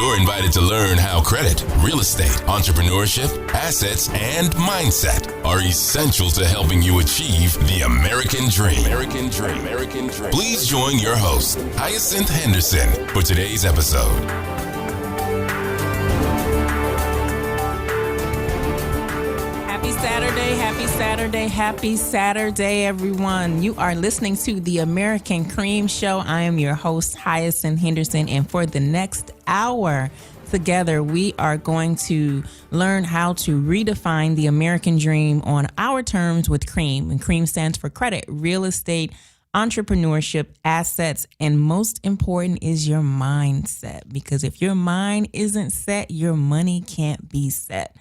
You're invited to learn how credit, real estate, entrepreneurship, assets, and mindset are essential to helping you achieve the American dream. Please join your host, Hyacinth Henderson, for today's episode. Happy Saturday, everyone. You are listening to The American Cream Show. I am your host, Hyacinth Henderson, and for the next hour together, we are going to learn how to redefine the American dream on our terms with CREAM. And CREAM stands for credit, real estate, entrepreneurship, assets, and most important is your mindset. Because if your mind isn't set, your money can't be set.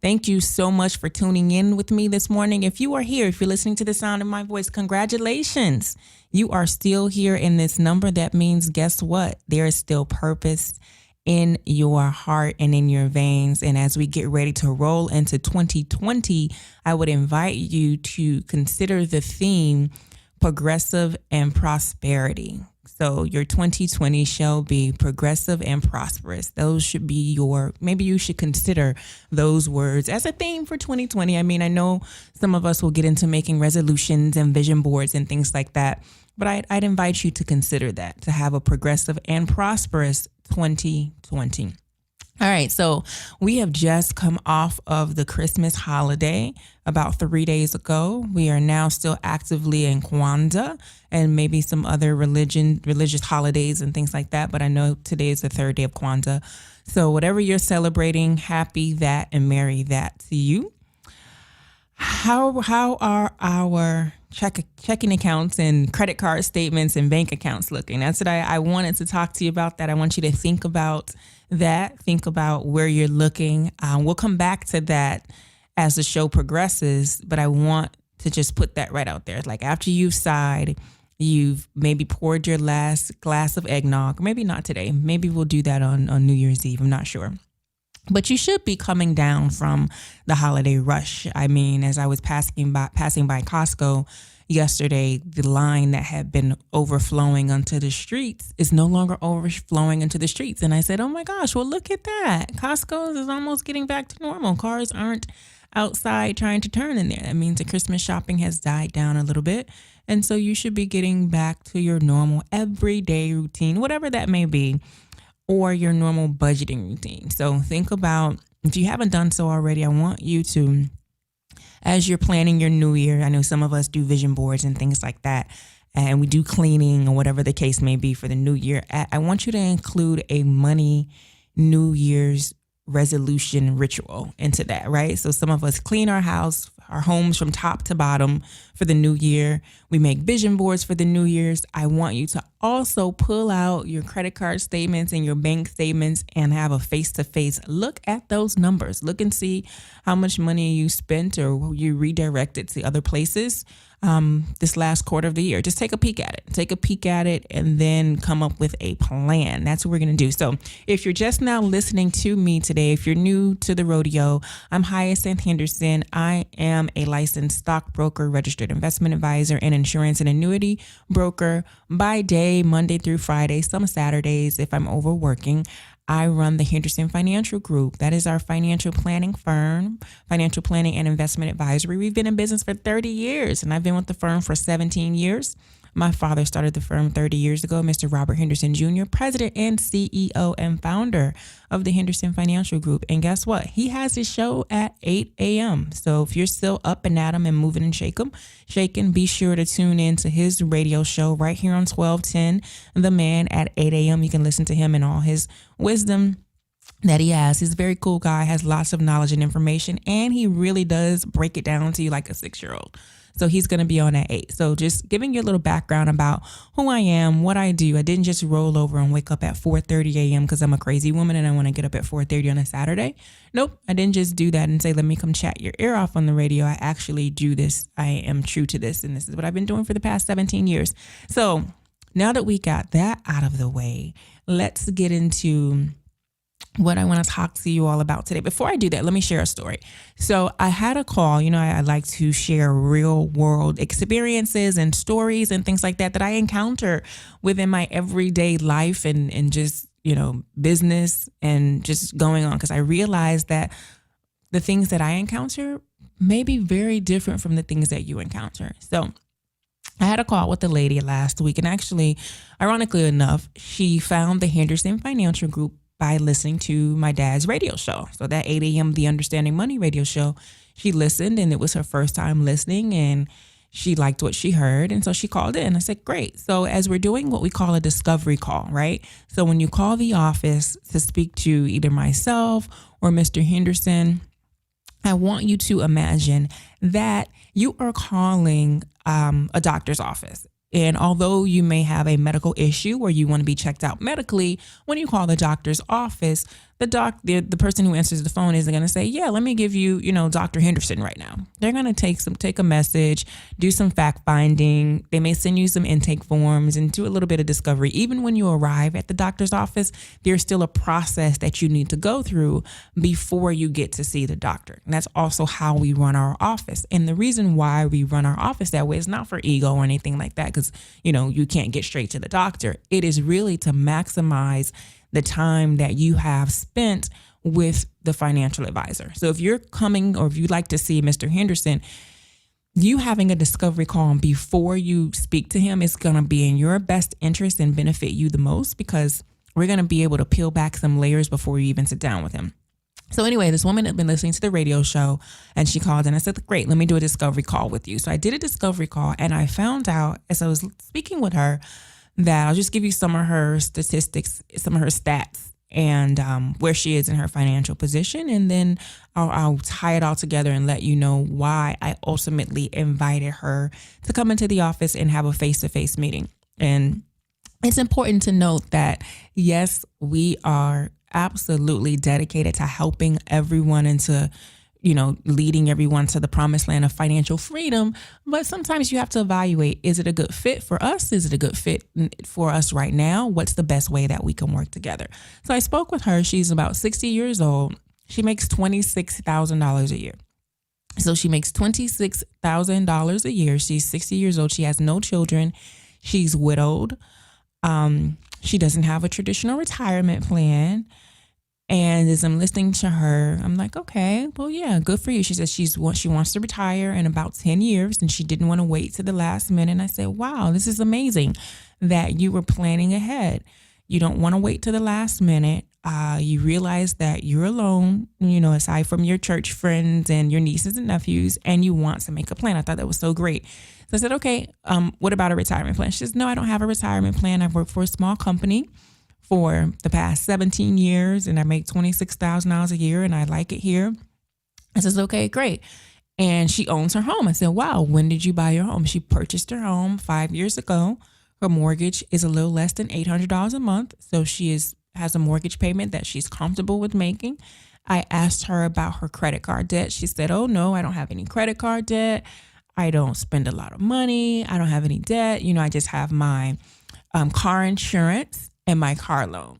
Thank you so much for tuning in with me this morning. If you are here, if you're listening to the sound of my voice, congratulations. You are still here in this number. That means, guess what? There is still purpose in your heart and in your veins. And as we get ready to roll into 2020, I would invite you to consider the theme, progressive and prosperity. So your 2020 shall be progressive and prosperous. Those should be maybe you should consider those words as a theme for 2020. I mean, I know some of us will get into making resolutions and vision boards and things like that, but I'd invite you to consider that, to have a progressive and prosperous 2020. All right, so we have just come off of the Christmas holiday about 3 days ago. We are now still actively in Kwanzaa and maybe some other religious holidays and things like that. But I know today is the third day of Kwanzaa. So whatever you're celebrating, happy that and merry that to you. How are our checking accounts and credit card statements and bank accounts looking? That's what I wanted to talk to you about. That I want you to think about that. Think about where you're looking. We'll come back to that as the show progresses, but I want to just put that right out there. Like after you've sighed, you've maybe poured your last glass of eggnog, or maybe not today. Maybe we'll do that on New Year's Eve. I'm not sure. But you should be coming down from the holiday rush. I mean, as I was passing by Costco yesterday, the line that had been overflowing onto the streets is no longer overflowing into the streets. And I said, oh my gosh, well, look at that. Costco is almost getting back to normal. Cars aren't outside trying to turn in there. That means the Christmas shopping has died down a little bit. And so you should be getting back to your normal everyday routine, whatever that may be, or your normal budgeting routine. So think about, if you haven't done so already, I want you to, as you're planning your new year, I know some of us do vision boards and things like that, and we do cleaning or whatever the case may be for the new year. I want you to include a money New Year's resolution ritual into that, right? So some of us clean our homes from top to bottom for the new year. We make vision boards for the New Year's. I want you to also pull out your credit card statements and your bank statements and have a face-to-face look at those numbers. Look and see how much money you spent or you redirected to other places this last quarter of the year. Just take a peek at it and then come up with a plan. That's what we're going to do. So if you're just now listening to me today, if you're new to the rodeo, I'm Hyacinth Henderson. I am a licensed stockbroker, registered investment advisor, and insurance and annuity broker by day, Monday through Friday, some Saturdays if I'm overworking. I run the Henderson Financial Group. That is our financial planning firm, financial planning and investment advisory. We've been in business for 30 years, and I've been with the firm for 17 years. My father started the firm 30 years ago, Mr. Robert Henderson Jr., president and CEO and founder of the Henderson Financial Group. And guess what? He has his show at 8 a.m. So if you're still up and at 'em and moving and shaking, be sure to tune in to his radio show right here on 1210 The Man at 8 a.m. You can listen to him and all his wisdom that he has. He's a very cool guy, has lots of knowledge and information, and he really does break it down to you like a 6-year-old. So he's going to be on at 8. So just giving you a little background about who I am, what I do. I didn't just roll over and wake up at 4:30 a.m. because I'm a crazy woman and I want to get up at 4:30 on a Saturday. Nope, I didn't just do that and say, let me come chat your ear off on the radio. I actually do this. I am true to this. And this is what I've been doing for the past 17 years. So now that we got that out of the way, let's get into what I want to talk to you all about today. Before I do that, let me share a story. So I had a call, I like to share real world experiences and stories and things like that I encounter within my everyday life and just business and just going on. Because I realized that the things that I encounter may be very different from the things that you encounter. So I had a call with the lady last week, and actually, ironically enough, she found the Henderson Financial Group by listening to my dad's radio show. So that 8 a.m. The Understanding Money radio show, she listened, and it was her first time listening, and she liked what she heard. And so she called in. I said, great. So as we're doing what we call a discovery call, right? So when you call the office to speak to either myself or Mr. Henderson, I want you to imagine that you are calling a doctor's office. And although you may have a medical issue or you want to be checked out medically, when you call the doctor's office, the person who answers the phone isn't going to say, yeah, let me give you, Dr. Henderson right now. They're going to take a message, do some fact finding. They may send you some intake forms and do a little bit of discovery. Even when you arrive at the doctor's office, there's still a process that you need to go through before you get to see the doctor. And that's also how we run our office. And the reason why we run our office that way is not for ego or anything like that, because, you can't get straight to the doctor. It is really to maximize the time that you have spent with the financial advisor. So if you're coming, or if you'd like to see Mr. Henderson, you having a discovery call before you speak to him is going to be in your best interest and benefit you the most, because we're going to be able to peel back some layers before you even sit down with him. So anyway, this woman had been listening to the radio show, and she called and I said, great, let me do a discovery call with you. So I did a discovery call, and I found out as I was speaking with her that I'll just give you some of her statistics, some of her stats, and where she is in her financial position. And then I'll tie it all together and let you know why I ultimately invited her to come into the office and have a face-to-face meeting. And it's important to note that, yes, we are absolutely dedicated to helping everyone into, leading everyone to the promised land of financial freedom. But sometimes you have to evaluate, is it a good fit for us? Is it a good fit for us right now? What's the best way that we can work together? So I spoke with her. She's about 60 years old. She makes $26,000 a year. So she makes $26,000 a year. She's 60 years old. She has no children. She's widowed. She doesn't have a traditional retirement plan. And as I'm listening to her, I'm like, okay, well, yeah, good for you. She says she wants to retire in about 10 years, and she didn't want to wait to the last minute. And I said, wow, this is amazing that you were planning ahead. You don't want to wait to the last minute. You realize that you're alone, aside from your church friends and your nieces and nephews, and you want to make a plan. I thought that was so great. So I said, okay, what about a retirement plan? She says, no, I don't have a retirement plan. I've worked for a small company for the past 17 years, and I make $26,000 a year, and I like it here. I says, okay, great. And she owns her home. I said, wow, when did you buy your home? She purchased her home 5 years ago. Her mortgage is a little less than $800 a month. So she has a mortgage payment that she's comfortable with making. I asked her about her credit card debt. She said, oh no, I don't have any credit card debt. I don't spend a lot of money. I don't have any debt. I just have my car insurance and my car loan.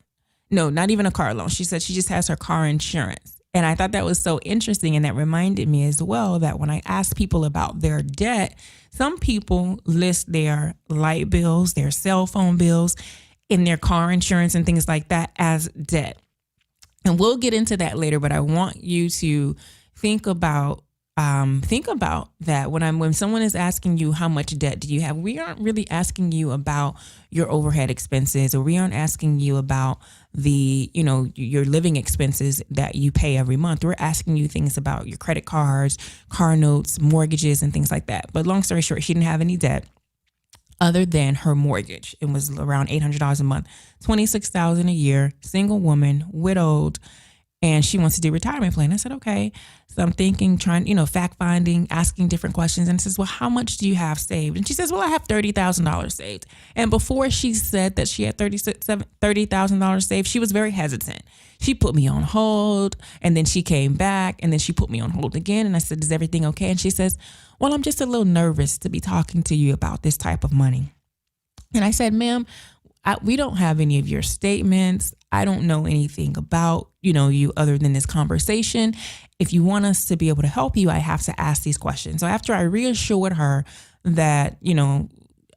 No, not even a car loan. She said she just has her car insurance. And I thought that was so interesting. And that reminded me as well that when I ask people about their debt, some people list their light bills, their cell phone bills, and their car insurance and things like that as debt. And we'll get into that later, but I want you to think about that when someone is asking you how much debt do you have, we aren't really asking you about your overhead expenses, or we aren't asking you about the, your living expenses that you pay every month. We're asking you things about your credit cards, car notes, mortgages, and things like that. But long story short, she didn't have any debt other than her mortgage. It was around $800 a month, $26,000 a year, single woman, widowed, and she wants to do a retirement plan. I said, okay. So I'm thinking, fact finding, asking different questions. And says, well, how much do you have saved? And she says, well, I have $30,000 saved. And before she said that she had $30,000 saved, she was very hesitant. She put me on hold, and then she came back, and then she put me on hold again. And I said, is everything okay? And she says, well, I'm just a little nervous to be talking to you about this type of money. And I said, ma'am, we don't have any of your statements. I don't know anything about, you other than this conversation. If you want us to be able to help you, I have to ask these questions. So after I reassured her that,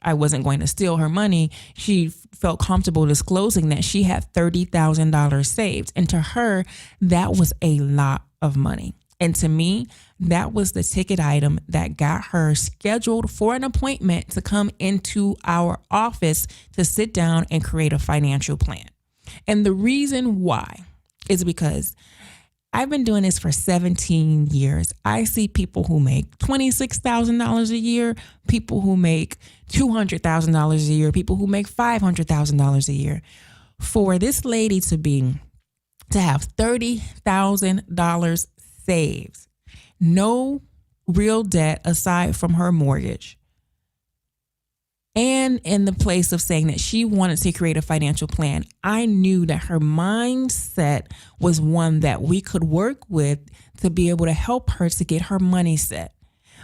I wasn't going to steal her money, she felt comfortable disclosing that she had $30,000 saved. And to her, that was a lot of money. And to me, that was the ticket item that got her scheduled for an appointment to come into our office to sit down and create a financial plan. And the reason why is because I've been doing this for 17 years. I see people who make $26,000 a year, people who make $200,000 a year, people who make $500,000 a year. For this lady to have $30,000 saved, no real debt aside from her mortgage, and in the place of saying that she wanted to create a financial plan, I knew that her mindset was one that we could work with to be able to help her to get her money set.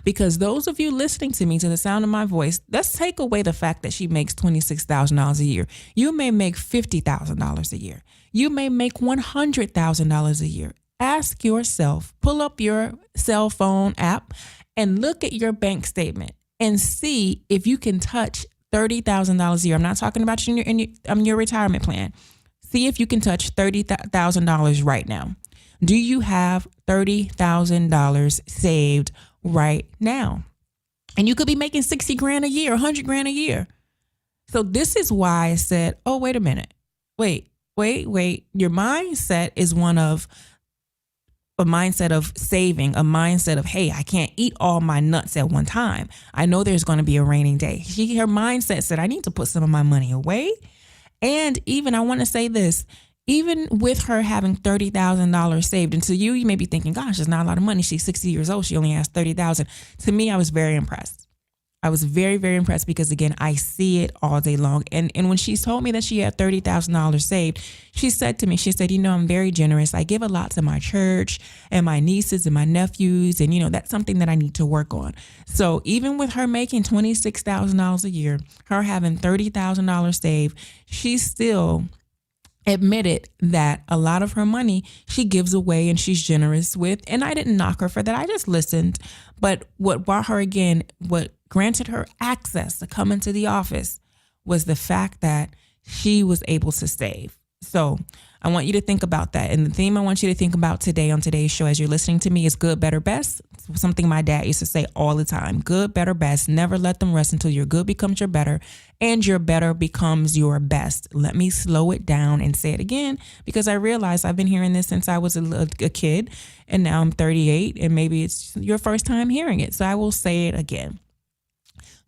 Because those of you listening to me, to the sound of my voice, let's take away the fact that she makes $26,000 a year. You may make $50,000 a year. You may make $100,000 a year. Ask yourself, pull up your cell phone app and look at your bank statement and see if you can touch $30,000 a year. I'm not talking about your retirement plan. See if you can touch $30,000 right now. Do you have $30,000 saved right now? And you could be making 60 grand a year, 100 grand a year. So this is why I said, oh, wait a minute. Wait. Your mindset is a mindset of saving, a mindset of, hey, I can't eat all my nuts at one time. I know there's going to be a raining day. Her mindset said, I need to put some of my money away. And even, I want to say this, even with her having $30,000 saved, and to you, you may be thinking, gosh, it's not a lot of money. She's 60 years old. She only has $30,000. To me, I was very impressed. I was very, very impressed because, again, I see it all day long. And when she told me that she had $30,000 saved, she said to me, I'm very generous. I give a lot to my church and my nieces and my nephews. And, that's something that I need to work on. So even with her making $26,000 a year, her having $30,000 saved, she still admitted that a lot of her money she gives away and she's generous with. And I didn't knock her for that. I just listened. But what granted her access to come into the office was the fact that she was able to save. So I want you to think about that. And the theme I want you to think about today on today's show as you're listening to me is good, better, best. It's something my dad used to say all the time. Good, better, best. Never let them rest until your good becomes your better and your better becomes your best. Let me slow it down and say it again, because I realize I've been hearing this since I was a kid, and now I'm 38, and maybe it's your first time hearing it. So I will say it again.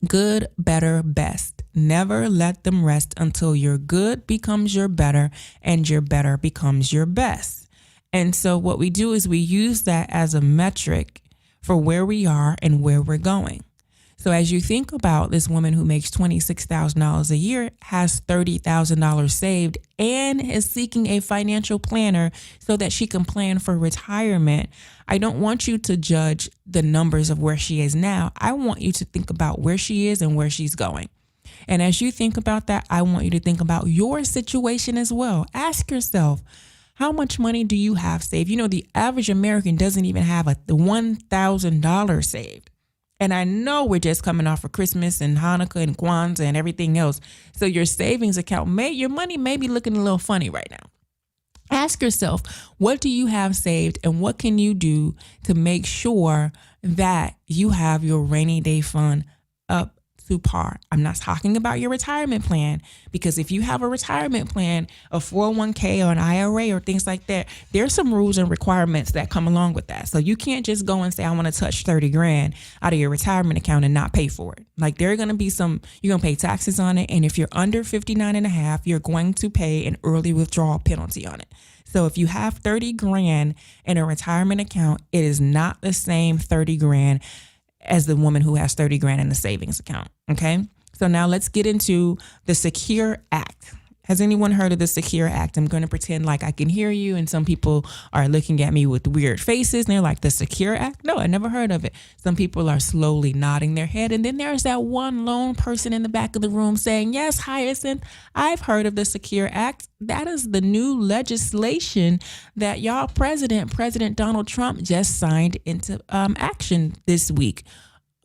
Good, better, best. Never let them rest until your good becomes your better and your better becomes your best. And so what we do is we use that as a metric for where we are and where we're going. So as you think about this woman who makes $26,000 a year, has $30,000 saved, and is seeking a financial planner so that she can plan for retirement, I don't want you to judge the numbers of where she is now. I want you to think about where she is and where she's going. And as you think about that, I want you to think about your situation as well. Ask yourself, how much money do you have saved? The average American doesn't even have the $1,000 saved. And I know we're just coming off of Christmas and Hanukkah and Kwanzaa and everything else. So your savings account, your money may be looking a little funny right now. Ask yourself, what do you have saved and what can you do to make sure that you have your rainy day fund up to par? I'm not talking about your retirement plan, because if you have a retirement plan, a 401k or an IRA or things like that, there's some rules and requirements that come along with that. So you can't just go and say, I want to touch 30 grand out of your retirement account and not pay for it. Like, there are going to be you're going to pay taxes on it. And if you're under 59 and a half, you're going to pay an early withdrawal penalty on it. So if you have 30 grand in a retirement account, it is not the same 30 grand as the woman who has 30 grand in the savings account. Okay. So now let's get into the Secure Act. Has anyone heard of the Secure Act? I'm going to pretend like I can hear you, and some people are looking at me with weird faces and they're like, the Secure Act? No, I never heard of it. Some people are slowly nodding their head. And then there's that one lone person in the back of the room saying, yes, Hyacinth, I've heard of the Secure Act. That is the new legislation that y'all President Donald Trump just signed into action this week.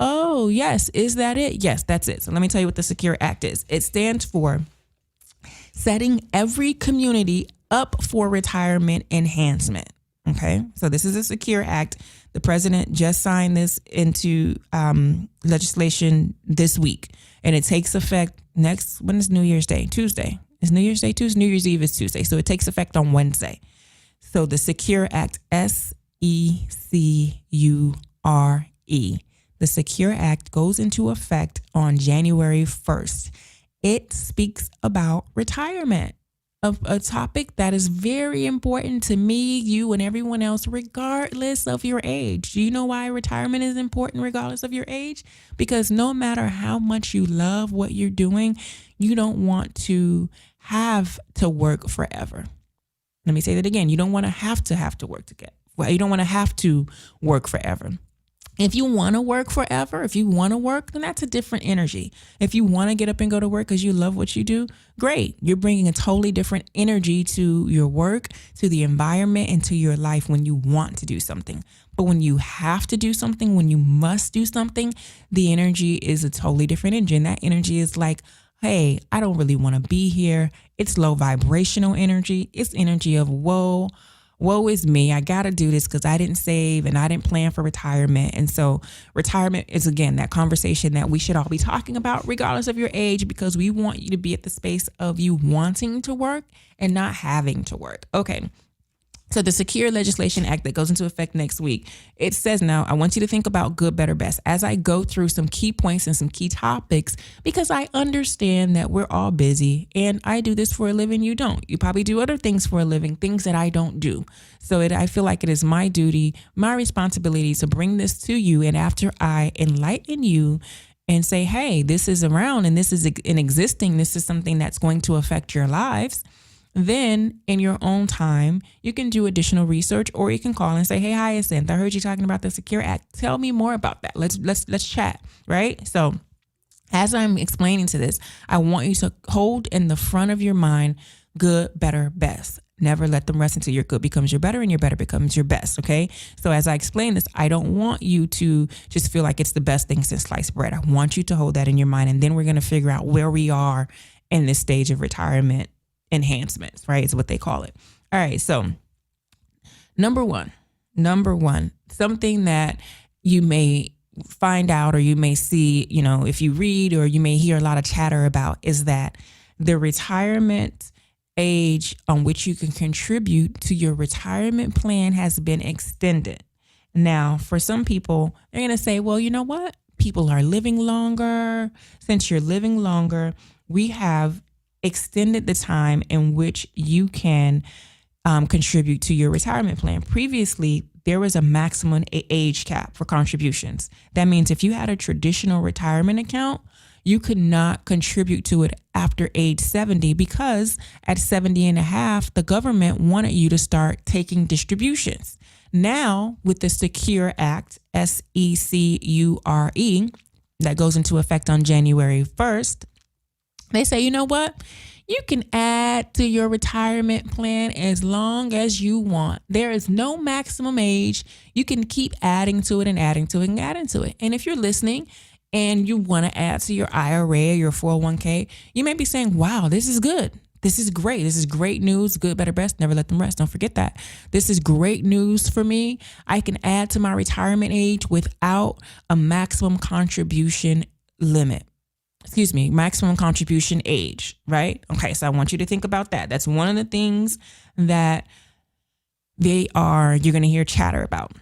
Oh, yes. Is that it? Yes, that's it. So let me tell you what the Secure Act is. It stands for setting every community up for retirement enhancement. Okay. So this is a Secure Act. The president just signed this into legislation this week, and it takes effect when is New Year's Day? Tuesday. Is New Year's Day Tuesday? New Year's Eve is Tuesday. So it takes effect on Wednesday. So the Secure Act, SECURE. The Secure Act goes into effect on January 1st. It speaks about retirement, a topic that is very important to me, you, and everyone else, regardless of your age. Do you know why retirement is important regardless of your age? Because no matter how much you love what you're doing, you don't want to have to work forever. Let me say that again. You don't want to have to work to get. Well, you don't want to have to work forever. If you want to work forever, if you want to work, then that's a different energy. If you want to get up and go to work because you love what you do, great. You're bringing a totally different energy to your work, to the environment, and to your life when you want to do something. But when you have to do something, when you must do something, the energy is a totally different energy. And that energy is like, hey, I don't really want to be here. It's low vibrational energy. It's energy of woe is me. I got to do this because I didn't save and I didn't plan for retirement. And so retirement is, again, that conversation that we should all be talking about regardless of your age, because we want you to be at the space of you wanting to work and not having to work. Okay. So the Secure Legislation Act that goes into effect next week, it says now, I want you to think about good, better, best as I go through some key points and some key topics, because I understand that we're all busy and I do this for a living. You don't. You probably do other things for a living, things that I don't do. So I feel like it is my duty, my responsibility to bring this to you. And after I enlighten you and say, hey, this is around and this is in existing, this is something that's going to affect your lives, then in your own time, you can do additional research, or you can call and say, hey, Hyacinth, I heard you talking about the Secure Act. Tell me more about that. Let's chat. Right. So as I'm explaining to this, I want you to hold in the front of your mind, good, better, best. Never let them rest until your good becomes your better and your better becomes your best. Okay. So as I explain this, I don't want you to just feel like it's the best thing since sliced bread. I want you to hold that in your mind. And then we're going to figure out where we are in this stage of retirement enhancements, right? Is what they call it. All right. So number one, something that you may find out or you may see, if you read, or you may hear a lot of chatter about, is that the retirement age on which you can contribute to your retirement plan has been extended. Now, for some people, they're going to say, well, you know what? People are living longer. Since you're living longer, we have extended the time in which you can contribute to your retirement plan. Previously, there was a maximum age cap for contributions. That means if you had a traditional retirement account, you could not contribute to it after age 70, because at 70 and a half, the government wanted you to start taking distributions. Now, with the Secure Act, SECURE, that goes into effect on January 1st, they say, you know what? You can add to your retirement plan as long as you want. There is no maximum age. You can keep adding to it and adding to it and adding to it. And if you're listening and you want to add to your IRA or your 401k, you may be saying, wow, this is good. This is great. This is great news. Good, better, best. Never let them rest. Don't forget that. This is great news for me. I can add to my retirement age without a maximum contribution limit. Maximum contribution age, right? Okay, so I want you to think about that. That's one of the things that you're going to hear chatter about.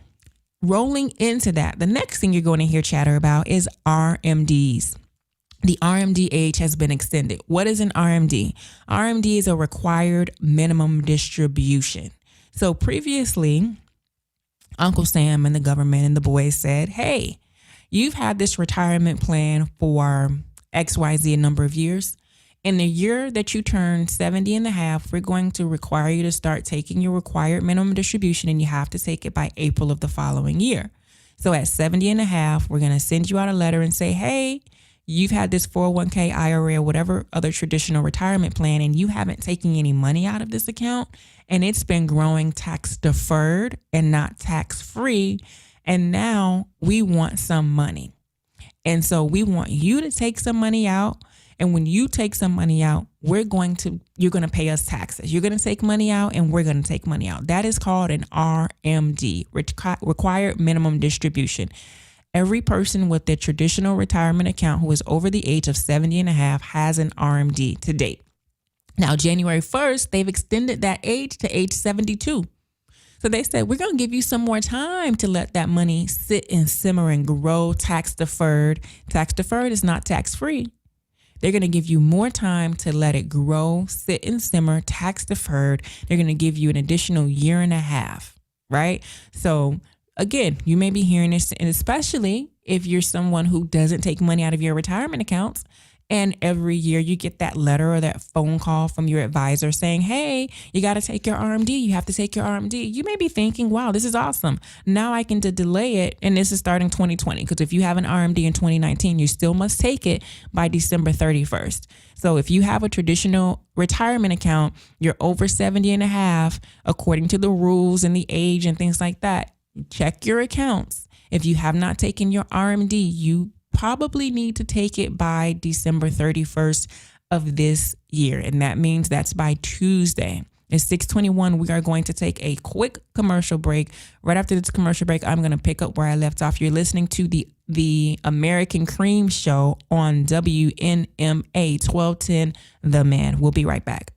Rolling into that, the next thing you're going to hear chatter about is RMDs. The Rmd age has been extended. What is an RMD? RMD is a required minimum distribution. So previously, Uncle Sam and the government and the boys said, hey, you've had this retirement plan for XYZ a number of years. In the year that you turn 70 and a half, we're going to require you to start taking your required minimum distribution, and you have to take it by April of the following year. So at 70 and a half, we're going to send you out a letter and say, hey, you've had this 401k, IRA, or whatever other traditional retirement plan, and you haven't taken any money out of this account, and it's been growing tax deferred and not tax free. And now we want some money. And so we want you to take some money out. And when you take some money out, you're going to pay us taxes. You're going to take money out and we're going to take money out. That is called an RMD, required minimum distribution. Every person with a traditional retirement account who is over the age of 70 and a half has an RMD to date. Now, January 1st, they've extended that age to age 72. So they said, we're going to give you some more time to let that money sit and simmer and grow tax deferred. Tax deferred is not tax free. They're going to give you more time to let it grow, sit and simmer, tax deferred. They're going to give you an additional year and a half, right? So again, you may be hearing this, and especially if you're someone who doesn't take money out of your retirement accounts, and every year you get that letter or that phone call from your advisor saying, hey, you got to take your RMD. You have to take your RMD. You may be thinking, wow, this is awesome. Now I can delay it. And this is starting 2020. Because if you have an RMD in 2019, you still must take it by December 31st. So if you have a traditional retirement account, you're over 70 and a half, according to the rules and the age and things like that, check your accounts. If you have not taken your RMD, you probably need to take it by December 31st of this year. And that means that's by Tuesday. It's 6:21. We are going to take a quick commercial break. Right after this commercial break, I'm going to pick up where I left off. You're listening to the American Cream Show on WNMA 1210 The Man. We'll be right back.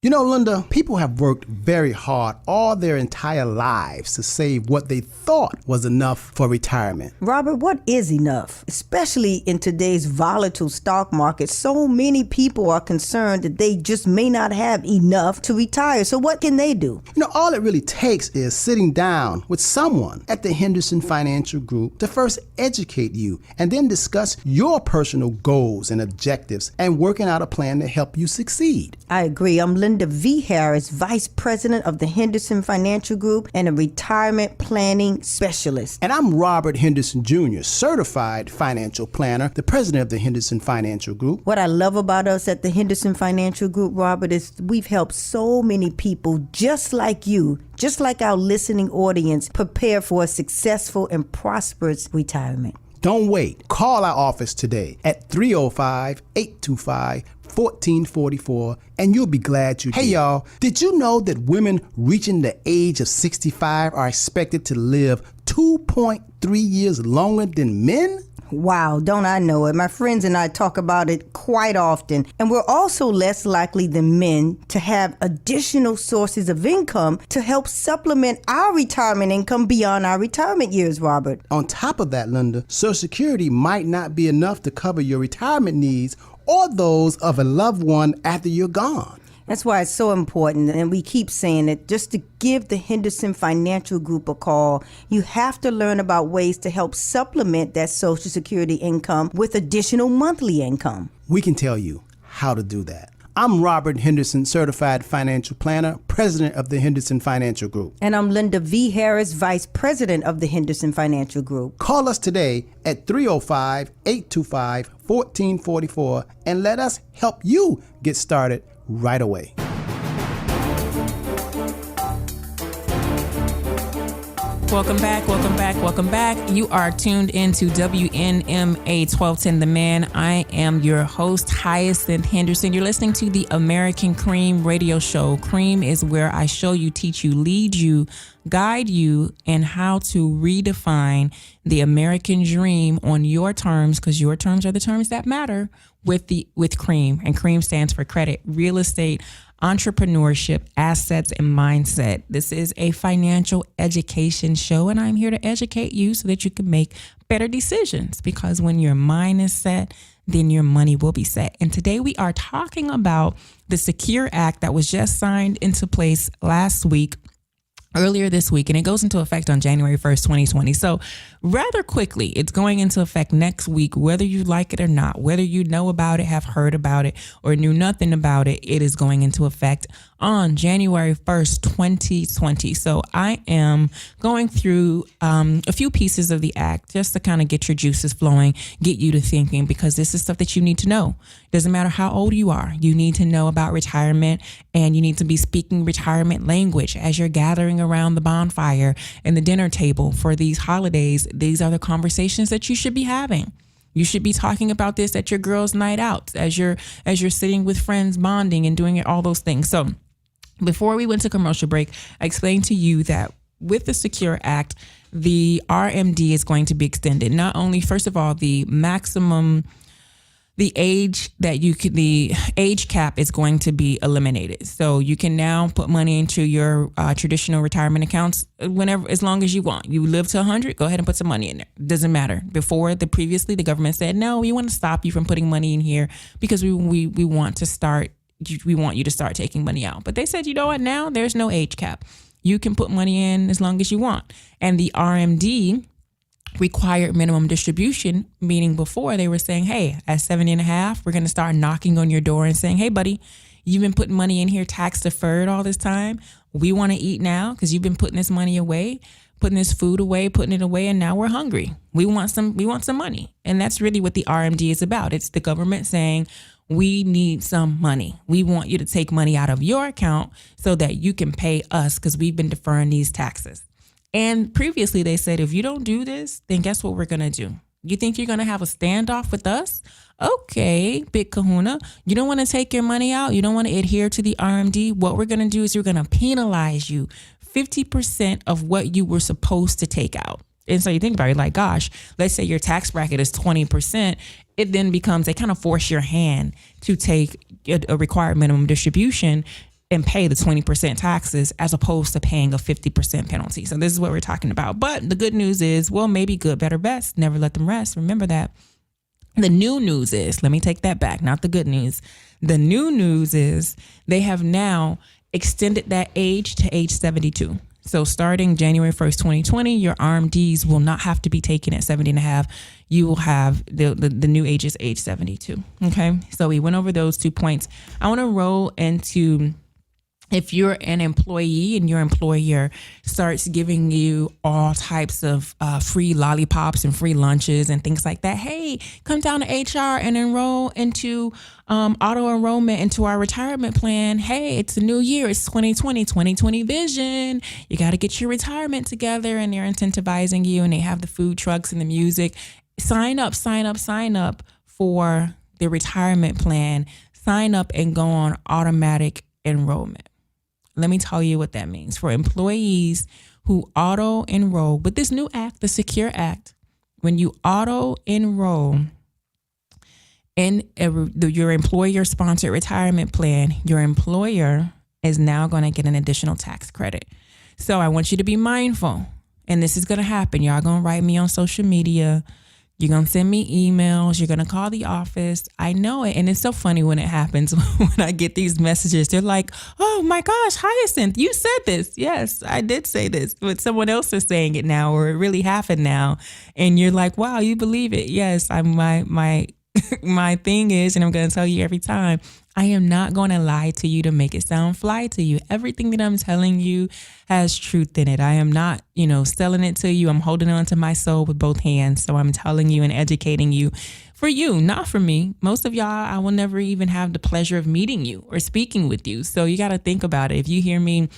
You know, Linda, people have worked very hard all their entire lives to save what they thought was enough for retirement. Robert, what is enough? Especially in today's volatile stock market, so many people are concerned that they just may not have enough to retire. So what can they do? You know, all it really takes is sitting down with someone at the Henderson Financial Group to first educate you and then discuss your personal goals and objectives and working out a plan to help you succeed. I agree. I'm Linda V. Harris, Vice President of the Henderson Financial Group and a retirement planning specialist. And I'm Robert Henderson Jr., Certified Financial Planner, the President of the Henderson Financial Group. What I love about us at the Henderson Financial Group, Robert, is we've helped so many people just like you, just like our listening audience, prepare for a successful and prosperous retirement. Don't wait. Call our office today at 305-825-1444 and you'll be glad you did. Hey y'all, did you know that women reaching the age of 65 are expected to live 2.3 years longer than men? Wow, don't I know it? My friends and I talk about it quite often. And we're also less likely than men to have additional sources of income to help supplement our retirement income beyond our retirement years, Robert. On top of that, Linda, Social Security might not be enough to cover your retirement needs or those of a loved one after you're gone. That's why it's so important, and we keep saying it, just to give the Henderson Financial Group a call. You have to learn about ways to help supplement that Social Security income with additional monthly income. We can tell you how to do that. I'm Robert Henderson, Certified Financial Planner, President of the Henderson Financial Group. And I'm Linda V. Harris, Vice President of the Henderson Financial Group. Call us today at 305-825-1444 and let us help you get started right away. Welcome back, welcome back, welcome back. You are tuned into WNMA 1210 The Man. I am your host, Hyacinth Henderson. You're listening to the American Cream Radio Show. Cream is where I show you, teach you, lead you, guide you, and how to redefine the American dream on your terms, because your terms are the terms that matter with Cream. And Cream stands for credit, real estate, entrepreneurship, assets, and mindset. This is a financial education show, and I'm here to educate you so that you can make better decisions, because when your mind is set, then your money will be set. And today we are talking about the Secure Act that was just signed into place earlier this week, and it goes into effect on January 1st, 2020. So rather quickly, it's going into effect next week, whether you like it or not, whether you know about it, have heard about it, or knew nothing about it, it is going into effect on January 1st, 2020. So I am going through a few pieces of the act just to kind of get your juices flowing, get you to thinking, because this is stuff that you need to know. Doesn't matter how old you are. You need to know about retirement, and you need to be speaking retirement language as you're gathering around the bonfire and the dinner table for these holidays. These are the conversations that you should be having. You should be talking about this at your girls' night out, as you're sitting with friends, bonding and doing all those things. So before we went to commercial break, I explained to you that with the Secure Act, the RMD is going to be extended. Not only, first of all, the age cap is going to be eliminated. So you can now put money into your traditional retirement accounts whenever, as long as you want. You live to 100, go ahead and put some money in there. Doesn't matter. Previously, the government said, no, we want to stop you from putting money in here because we want you to start taking money out. But they said, you know what? Now there's no age cap. You can put money in as long as you want. And the RMD, required minimum distribution, meaning before they were saying, hey, at 70 and a half, we're going to start knocking on your door and saying, hey, buddy, you've been putting money in here tax deferred all this time. We want to eat now because you've been putting this money away, putting this food away, putting it away, and now we're hungry. We want some money. And that's really what the RMD is about. It's the government saying, we need some money. We want you to take money out of your account so that you can pay us because we've been deferring these taxes. And previously they said, if you don't do this, then guess what we're going to do? You think you're going to have a standoff with us? Okay, big kahuna. You don't want to take your money out. You don't want to adhere to the RMD. What we're going to do is we're going to penalize you 50% of what you were supposed to take out. And so you think about it, like, gosh, let's say your tax bracket is 20%. It then becomes, they kind of force your hand to take a required minimum distribution and pay the 20% taxes as opposed to paying a 50% penalty. So this is what we're talking about. But the good news is, well, maybe good, better, best. Never let them rest. Remember that. The new news is, let me take that back, not the good news. The new news is they have now extended that age to age 72. So starting January 1st, 2020, your RMDs will not have to be taken at 70 and a half. You will have the new age is age 72. Okay. So we went over those 2 points. I want to roll into, if you're an employee and your employer starts giving you all types of free lollipops and free lunches and things like that, hey, come down to HR and enroll into auto enrollment into our retirement plan. Hey, it's a new year. It's 2020 vision. You got to get your retirement together, and they're incentivizing you, and they have the food trucks and the music. Sign up for the retirement plan. Sign up and go on automatic enrollment. Let me tell you what that means. For employees who auto enroll with this new act, the Secure Act, when you auto enroll in your employer sponsored retirement plan, your employer is now going to get an additional tax credit. So I want you to be mindful, and this is going to happen. Y'all going to write me on social media. You're going to send me emails. You're going to call the office. I know it. And it's so funny when it happens, when I get these messages. They're like, oh my gosh, Hyacinth, you said this. Yes, I did say this, but someone else is saying it now, or it really happened now. And you're like, wow, you believe it. Yes, my thing is, and I'm going to tell you every time, I am not going to lie to you to make it sound fly to you. Everything that I'm telling you has truth in it. I am not, selling it to you. I'm holding on to my soul with both hands. So I'm telling you and educating you for you, not for me. Most of y'all, I will never even have the pleasure of meeting you or speaking with you. So you got to think about it. If you hear me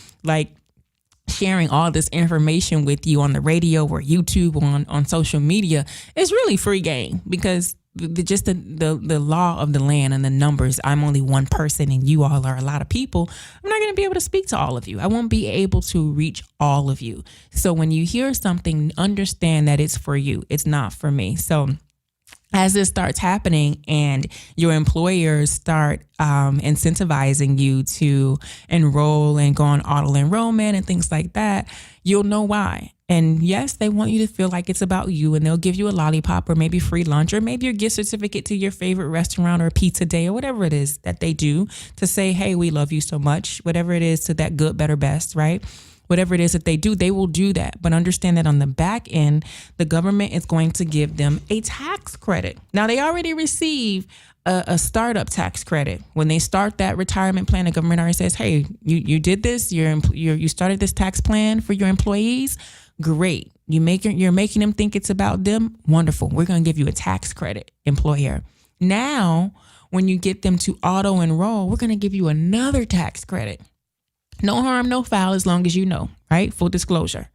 sharing all this information with you on the radio or YouTube or on social media, it's really free game, because the law of the land and the numbers, I'm only one person and you all are a lot of people. I'm not going to be able to speak to all of you. I won't be able to reach all of you. So when you hear something, understand that it's for you. It's not for me. So as this starts happening and your employers start incentivizing you to enroll and go on auto enrollment and things like that, you'll know why. And yes, they want you to feel like it's about you, and they'll give you a lollipop or maybe free lunch or maybe your gift certificate to your favorite restaurant or pizza day or whatever it is that they do to say, hey, we love you so much, whatever it is, to that good, better, best, right? Whatever it is that they do, they will do that. But understand that on the back end, the government is going to give them a tax credit. Now, they already receive a startup tax credit. When they start that retirement plan, the government already says, hey, you did this, you started this tax plan for your employees. Great. You're making them think it's about them. Wonderful. We're going to give you a tax credit, employer. Now, when you get them to auto enroll, we're going to give you another tax credit. No harm, no foul, as long as you know, right? Full disclosure.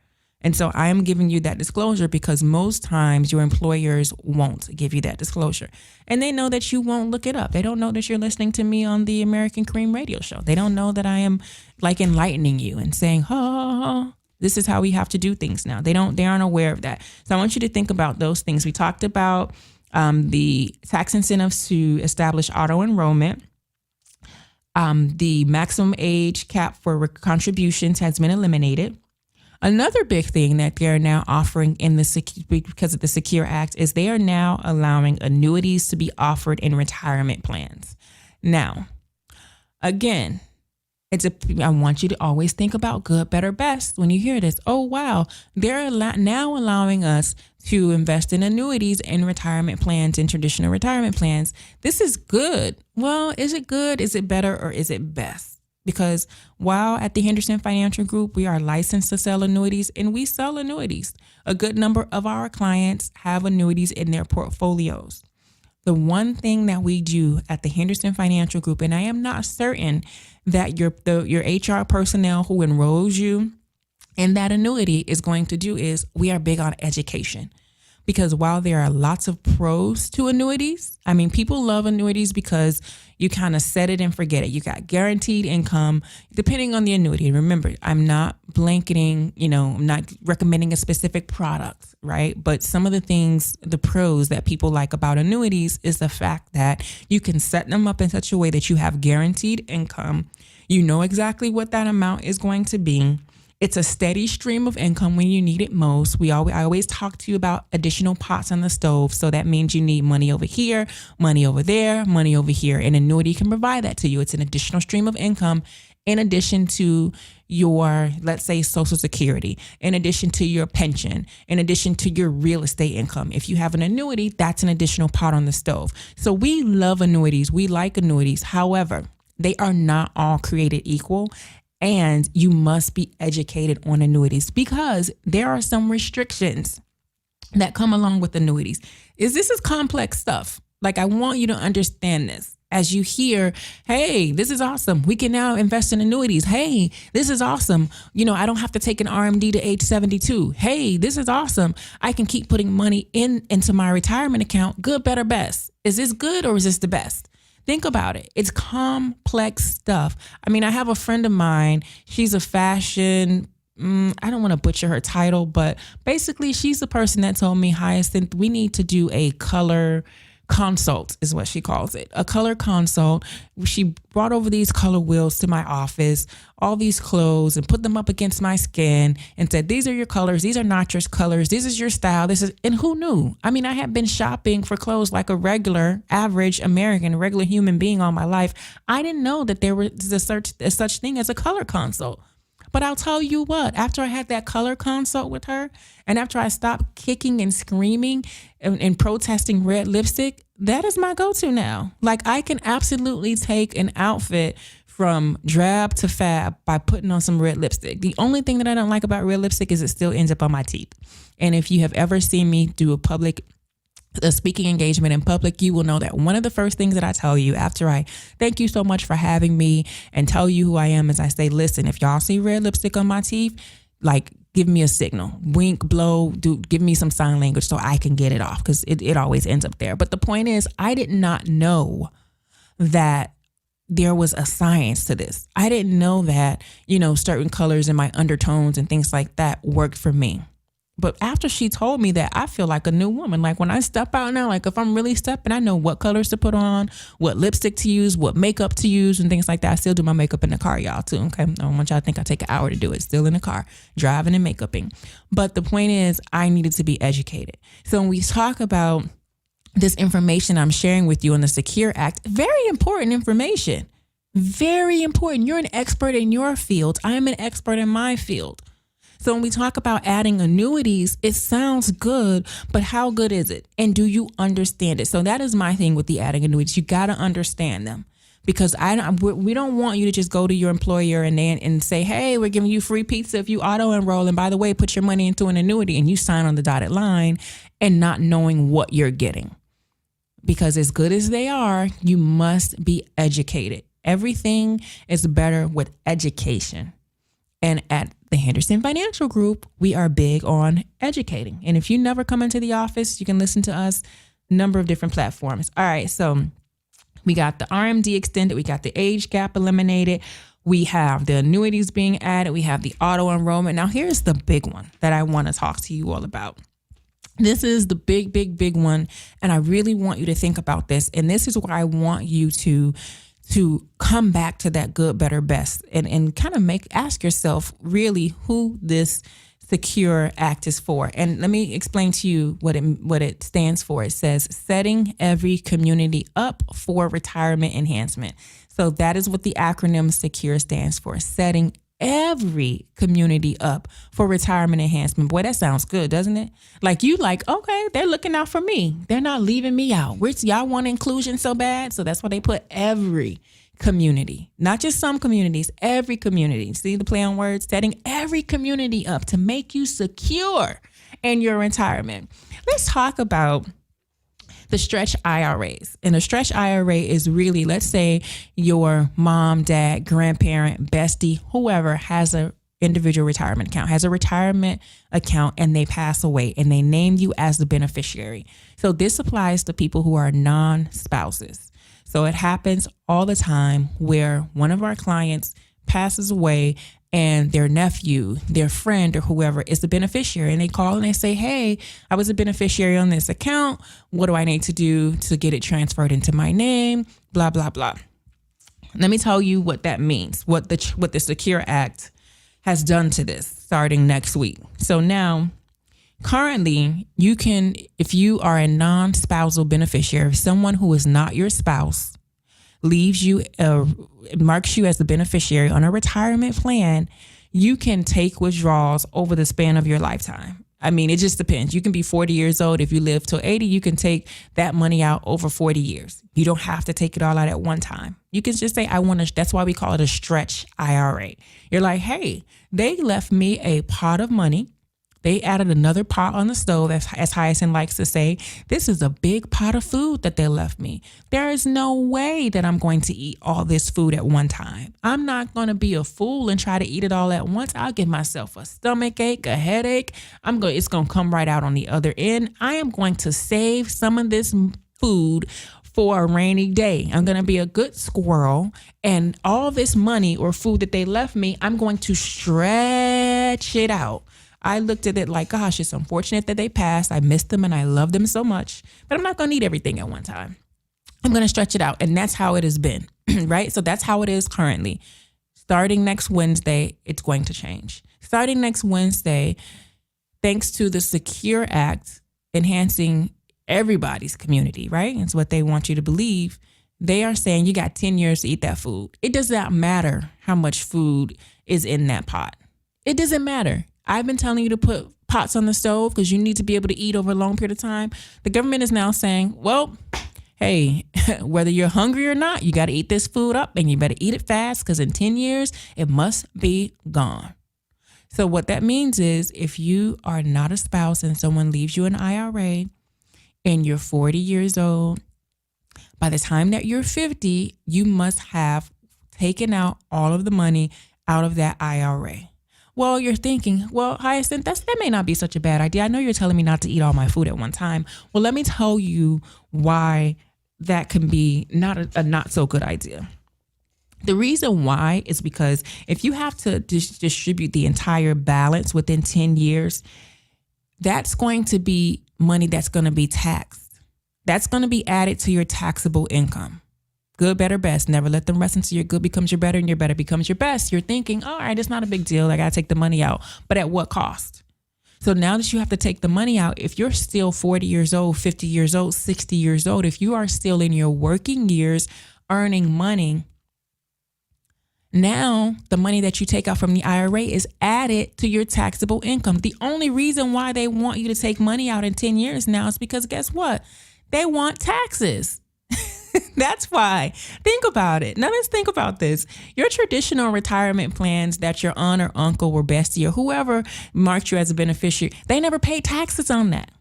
And so I am giving you that disclosure because most times your employers won't give you that disclosure. And they know that you won't look it up. They don't know that you're listening to me on the American Cream radio show. They don't know that I am like enlightening you and saying, this is how we have to do things now. They aren't aware of that. So I want you to think about those things. We talked about the tax incentives to establish auto enrollment. The maximum age cap for contributions has been eliminated. Another big thing that they're now offering because of the Secure Act is they are now allowing annuities to be offered in retirement plans. Now, again, I want you to always think about good, better, best when you hear this. Oh, wow. They're now allowing us to invest in annuities in retirement plans, in traditional retirement plans. This is good. Well, is it good? Is it better? Or is it best? Because while at the Henderson Financial Group, we are licensed to sell annuities and we sell annuities. A good number of our clients have annuities in their portfolios. The one thing that we do at the Henderson Financial Group, and I am not certain that your HR personnel who enrolls you in that annuity is going to do, is we are big on education. Because while there are lots of pros to annuities, I mean, people love annuities because you kind of set it and forget it. You got guaranteed income depending on the annuity. Remember, I'm not blanketing, I'm not recommending a specific product, right? But some of the things, the pros that people like about annuities is the fact that you can set them up in such a way that you have guaranteed income. You know exactly what that amount is going to be. It's a steady stream of income when you need it most. I always talk to you about additional pots on the stove. So that means you need money over here, money over there, money over here. An annuity can provide that to you. It's an additional stream of income in addition to your, let's say, Social Security, in addition to your pension, in addition to your real estate income. If you have an annuity, that's an additional pot on the stove. So we love annuities. We like annuities. However, they are not all created equal. And you must be educated on annuities because there are some restrictions that come along with annuities. This is complex stuff. Like, I want you to understand this. As you hear, hey, this is awesome. We can now invest in annuities. Hey, this is awesome. I don't have to take an RMD to age 72. Hey, this is awesome. I can keep putting money into my retirement account. Good, better, best. Is this good or is this the best? Think about it. It's complex stuff. I mean, I have a friend of mine. She's a fashion, I don't want to butcher her title, but basically she's the person that told me, Hyacinth, we need to do a color consult is what she calls it. A color consult. She brought over these color wheels to my office, all these clothes, and put them up against my skin and said, these are your colors. These are not your colors. This is your style. And who knew? I mean, I had been shopping for clothes like a regular, average American, regular human being all my life. I didn't know that there was a such thing as a color consult. But I'll tell you what, after I had that color consult with her, and after I stopped kicking and screaming and protesting red lipstick, that is my go-to now. Like, I can absolutely take an outfit from drab to fab by putting on some red lipstick. The only thing that I don't like about red lipstick is it still ends up on my teeth. And if you have ever seen me do a speaking engagement in public, you will know that one of the first things that I tell you after I thank you so much for having me and tell you who I am is I say, listen, if y'all see red lipstick on my teeth, like, give me a signal, wink, blow, give me some sign language so I can get it off, because it always ends up there. But the point is, I did not know that there was a science to this. I didn't know that, certain colors in my undertones and things like that worked for me. But after she told me that, I feel like a new woman. Like, when I step out now, like, if I'm really stepping, I know what colors to put on, what lipstick to use, what makeup to use, and things like that. I still do my makeup in the car, y'all, too. Okay, I don't want y'all to think I take an hour to do it. Still in the car, driving and makeuping. But the point is, I needed to be educated. So when we talk about this information I'm sharing with you on the Secure Act, very important information. Very important. You're an expert in your field. I'm an expert in my field. So when we talk about adding annuities, it sounds good, but how good is it? And do you understand it? So that is my thing with the adding annuities. You got to understand them, because we don't want you to just go to your employer and say, hey, we're giving you free pizza if you auto enroll. And by the way, put your money into an annuity, and you sign on the dotted line and not knowing what you're getting. Because as good as they are, you must be educated. Everything is better with education. And at the Henderson Financial Group, we are big on educating. And if you never come into the office, you can listen to us number of different platforms. All right. So we got the RMD extended. We got the age gap eliminated. We have the annuities being added. We have the auto enrollment. Now, here's the big one that I want to talk to you all about. This is the big one. And I really want you to think about this. And this is where I want you to come back to that good, better, best and kind of ask yourself really who this Secure Act is for. And let me explain to you what it stands for. It says setting every community up for retirement enhancement. So that is what the acronym Secure stands for, setting every community up for retirement enhancement. Boy, that sounds good, doesn't it? Okay, they're looking out for me. They're not leaving me out. Y'all want inclusion so bad? So that's why they put every community, not just some communities, every community. See the play on words? Setting every community up to make you secure in your retirement. Let's talk about the Stretch Iras. And a Stretch IRA is really, let's say your mom, dad, grandparent, bestie, whoever has a individual retirement account, has a retirement account, and they pass away and they name you as the beneficiary. So this applies to people who are non-spouses. So it happens all the time where one of our clients passes away and their nephew, their friend, or whoever is the beneficiary. And they call and they say, hey, I was a beneficiary on this account. What do I need to do to get it transferred into my name? Blah, blah, blah. Let me tell you what that means, what the Secure Act has done to this starting next week. So now, currently, you can, if you are a non-spousal beneficiary, someone who is not your spouse, leaves you, marks you as the beneficiary on a retirement plan, you can take withdrawals over the span of your lifetime. I mean, it just depends. You can be 40 years old. If you live till 80, you can take that money out over 40 years. You don't have to take it all out at one time. You can just say, that's why we call it a Stretch IRA. You're like, hey, they left me a pot of money. They added another pot on the stove, as Hyacinth likes to say. This is a big pot of food that they left me. There is no way that I'm going to eat all this food at one time. I'm not going to be a fool and try to eat it all at once. I'll give myself a stomach ache, a headache. It's going to come right out on the other end. I am going to save some of this food for a rainy day. I'm going to be a good squirrel, and all this money or food that they left me, I'm going to stretch it out. I looked at it like, gosh, it's unfortunate that they passed. I missed them and I love them so much, but I'm not going to eat everything at one time. I'm going to stretch it out. And that's how it has been, right? So that's how it is currently. Starting next Wednesday, it's going to change. Starting next Wednesday, thanks to the Secure Act, enhancing everybody's community, right? It's what they want you to believe. They are saying you got 10 years to eat that food. It does not matter how much food is in that pot. It doesn't matter. I've been telling you to put pots on the stove because you need to be able to eat over a long period of time. The government is now saying, well, hey, whether you're hungry or not, you got to eat this food up and you better eat it fast because in 10 years, it must be gone. So what that means is if you are not a spouse and someone leaves you an IRA and you're 40 years old, by the time that you're 50, you must have taken out all of the money out of that IRA. Well, you're thinking, well, Hyacinth, that may not be such a bad idea. I know you're telling me not to eat all my food at one time. Well, let me tell you why that can be not a not so good idea. The reason why is because if you have to distribute the entire balance within 10 years, that's going to be money that's going to be taxed. That's going to be added to your taxable income. Good, better, best. Never let them rest until your good becomes your better and your better becomes your best. You're thinking, all right, it's not a big deal. I got to take the money out. But at what cost? So now that you have to take the money out, if you're still 40 years old, 50 years old, 60 years old, if you are still in your working years earning money, now the money that you take out from the IRA is added to your taxable income. The only reason why they want you to take money out in 10 years now is because guess what? They want taxes. That's why. Think about it. Now let's think about this. Your traditional retirement plans that your aunt or uncle or bestie or whoever marked you as a beneficiary, they never paid taxes on that.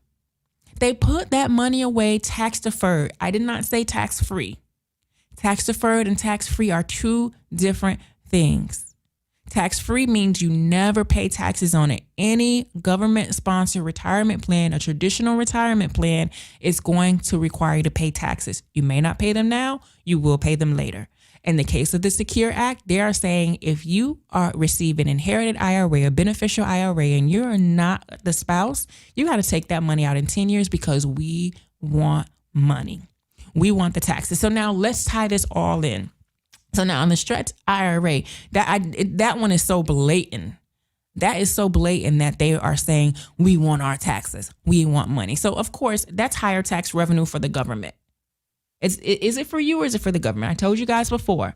They put that money away tax deferred. I did not say tax free. Tax deferred and tax free are two different things. Tax-free means you never pay taxes on it. Any government-sponsored retirement plan, a traditional retirement plan, is going to require you to pay taxes. You may not pay them now. You will pay them later. In the case of the Secure Act, they are saying if you are receiving an inherited IRA, a beneficial IRA, and you're not the spouse, you got to take that money out in 10 years because we want money. We want the taxes. So now let's tie this all in. So now on the Stretch IRA, that one is so blatant. That is so blatant that they are saying we want our taxes. We want money. So of course, that's higher tax revenue for the government. Is it for you or is it for the government? I told you guys before,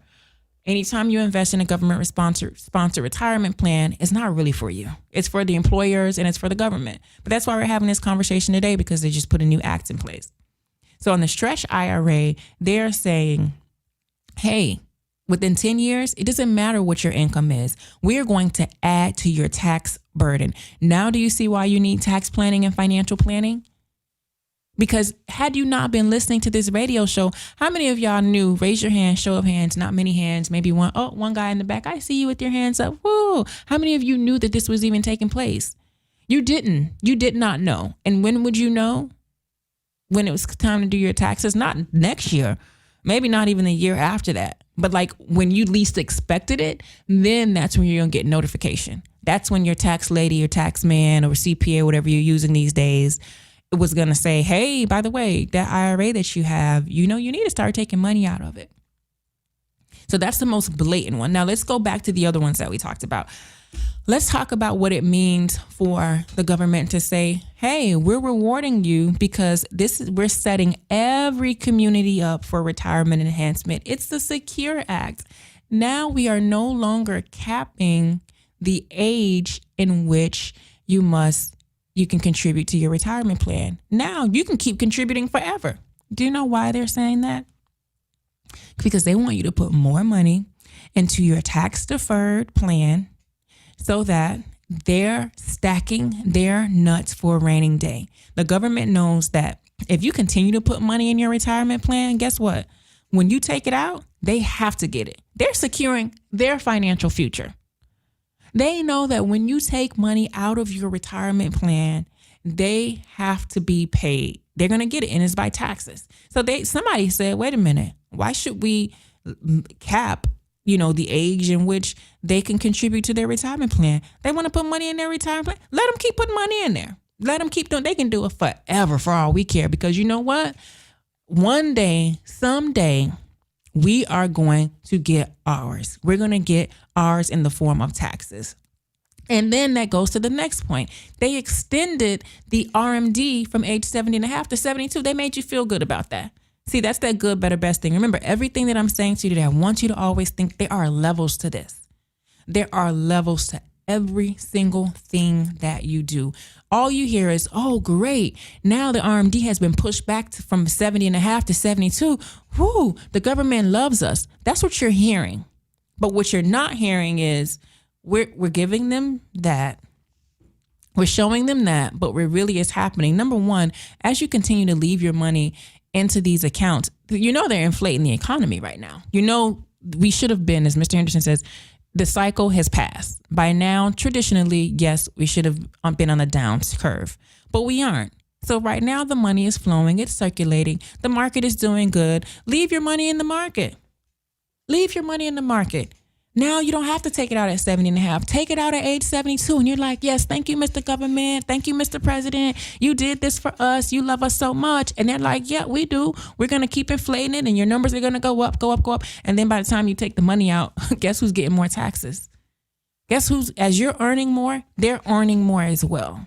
anytime you invest in a government sponsored retirement plan, it's not really for you. It's for the employers and it's for the government. But that's why we're having this conversation today, because they just put a new act in place. So on the Stretch IRA, they're saying, hey, within 10 years, it doesn't matter what your income is. We are going to add to your tax burden. Now, do you see why you need tax planning and financial planning? Because had you not been listening to this radio show, how many of y'all knew, raise your hand, show of hands, not many hands, maybe one. Oh, one guy in the back. I see you with your hands up. Woo. How many of you knew that this was even taking place? You didn't. You did not know. And when would you know? When it was time to do your taxes? Not next year. Maybe not even the year after that. But like when you least expected it, then that's when you're going to get notification. That's when your tax lady or tax man or CPA, whatever you're using these days, it was going to say, hey, by the way, that IRA that you have, you need to start taking money out of it. So that's the most blatant one. Now let's go back to the other ones that we talked about. Let's talk about what it means for the government to say, hey, we're rewarding you because we're setting every community up for retirement enhancement. It's the Secure Act. Now we are no longer capping the age in which you can contribute to your retirement plan. Now you can keep contributing forever. Do you know why they're saying that? Because they want you to put more money into your tax deferred plan so that they're stacking their nuts for a rainy day. The government knows that if you continue to put money in your retirement plan, guess what? When you take it out, they have to get it. They're securing their financial future. They know that when you take money out of your retirement plan, they have to be paid. They're going to get it, and it's by taxes. So somebody said, wait a minute, why should we cap, the age in which they can contribute to their retirement plan? They want to put money in their retirement plan. Let them keep putting money in there. Let them keep doing. They can do it forever for all we care, because you know what? One day, someday, we are going to get ours. We're going to get ours in the form of taxes. And then that goes to the next point. They extended the RMD from age 70 and a half to 72. They made you feel good about that. See, that's that good, better, best thing. Remember, everything that I'm saying to you today, I want you to always think there are levels to this. There are levels to every single thing that you do. All you hear is, oh, great. Now the RMD has been pushed back from 70 and a half to 72. Whoo, the government loves us. That's what you're hearing. But what you're not hearing is we're giving them that. We're showing them that, but what really is happening. Number one, as you continue to leave your money into these accounts, they're inflating the economy right now. We should have been, as Mr. Henderson says, the cycle has passed. By now, traditionally, yes, we should have been on a down curve, but we aren't. So right now, the money is flowing. It's circulating. The market is doing good. Leave your money in the market. Leave your money in the market. Now you don't have to take it out at 70 and a half. Take it out at age 72. And you're like, yes, thank you, Mr. Government. Thank you, Mr. President. You did this for us. You love us so much. And they're like, yeah, we do. We're going to keep inflating it. And your numbers are going to go up, go up, go up. And then by the time you take the money out, guess who's getting more taxes? As you're earning more, they're earning more as well.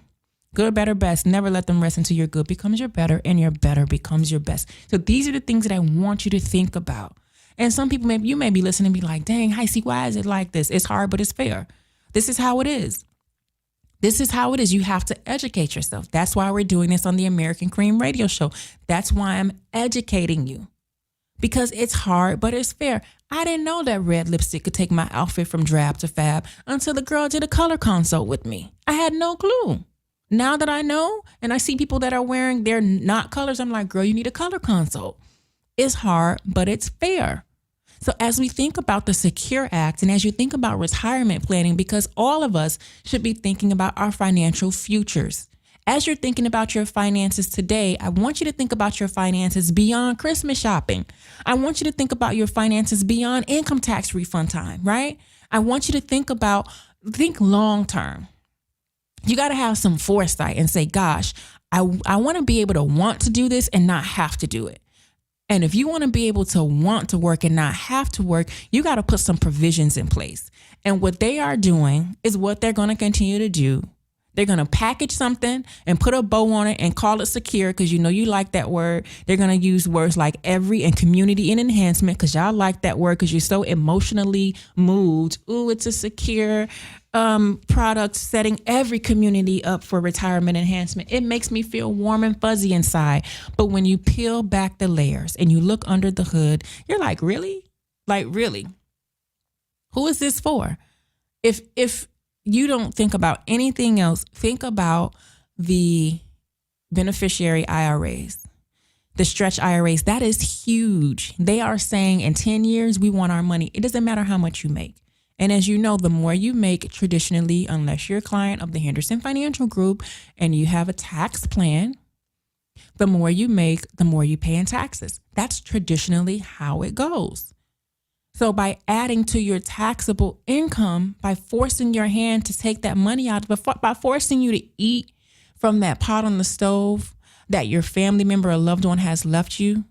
Good, better, best. Never let them rest until your good becomes your better and your better becomes your best. So these are the things that I want you to think about. And some people, you may be listening and be like, dang, Heisey, why is it like this? It's hard, but it's fair. This is how it is. This is how it is. You have to educate yourself. That's why we're doing this on the American Cream Radio Show. That's why I'm educating you. Because it's hard, but it's fair. I didn't know that red lipstick could take my outfit from drab to fab until the girl did a color consult with me. I had no clue. Now that I know, and I see people that are wearing, they're not colors, I'm like, girl, you need a color consult. It's hard, but it's fair. So as we think about the Secure Act and as you think about retirement planning, because all of us should be thinking about our financial futures. As you're thinking about your finances today, I want you to think about your finances beyond Christmas shopping. I want you to think about your finances beyond income tax refund time, right? I want you to think long term. You got to have some foresight and say, gosh, I want to be able to want to do this and not have to do it. And if you want to be able to want to work and not have to work, you got to put some provisions in place. And what they are doing is what they're going to continue to do. They're going to package something and put a bow on it and call it secure because you know you like that word. They're going to use words like every and community and enhancement because y'all like that word because you're so emotionally moved. Ooh, it's a secure product setting every community up for retirement enhancement. It makes me feel warm and fuzzy inside. But when you peel back the layers and you look under the hood, you're like, really? Like, really? Who is this for? If you don't think about anything else, think about the beneficiary IRAs, the Stretch Iras. That is huge. They are saying in 10 years, we want our money. It doesn't matter how much you make. And as you know, the more you make traditionally, unless you're a client of the Henderson Financial Group and you have a tax plan, the more you make, the more you pay in taxes. That's traditionally how it goes. So by adding to your taxable income, by forcing your hand to take that money out, by forcing you to eat from that pot on the stove that your family member or loved one has left you,